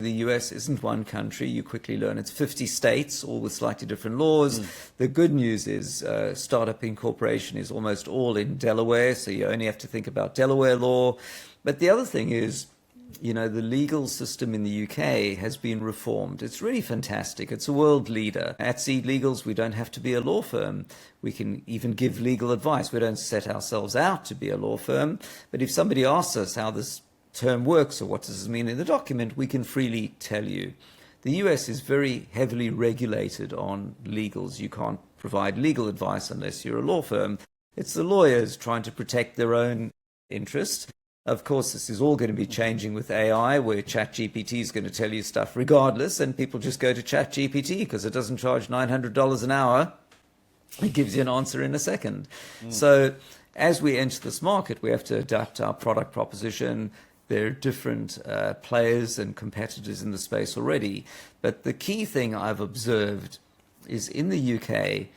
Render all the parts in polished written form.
The US isn't one country. You quickly learn it's 50 states, all with slightly different laws. The good news is startup incorporation is almost all in Delaware, so you only have to think about Delaware law. But the other thing is, you know, the legal system in the UK has been reformed. It's really fantastic. It's a world leader. At SeedLegals, we don't have to be a law firm. We can even give legal advice. We don't set ourselves out to be a law firm. But if somebody asks us how this term works or what does it mean in the document, we can freely tell you. The US is very heavily regulated on legals. You can't provide legal advice unless you're a law firm. It's the lawyers trying to protect their own interest. Of course, this is all going to be changing with AI, where ChatGPT is going to tell you stuff regardless, and people just go to ChatGPT because it doesn't charge $900 an hour. It gives you an answer in a second. So as we enter this market, we have to adapt our product proposition. There are different players and competitors in the space already. But the key thing I've observed is in the UK,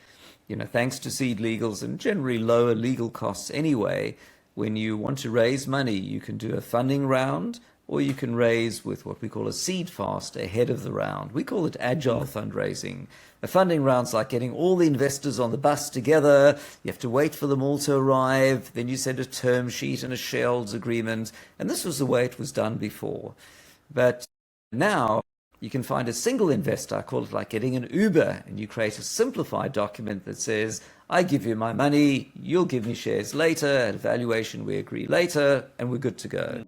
you know, thanks to SeedLegals and generally lower legal costs anyway, when you want to raise money, you can do a funding round, or you can raise with what we call a seed fast ahead of the round. We call it Agile Fundraising. A funding round's like getting all the investors on the bus together. You have to wait for them all to arrive. Then you send a term sheet and a shareholders agreement. And this was the way it was done before. But now you can find a single investor. I call it like getting an Uber, and you create a simplified document that says, I give you my money, you'll give me shares later, at a valuation we agree later, and we're good to go.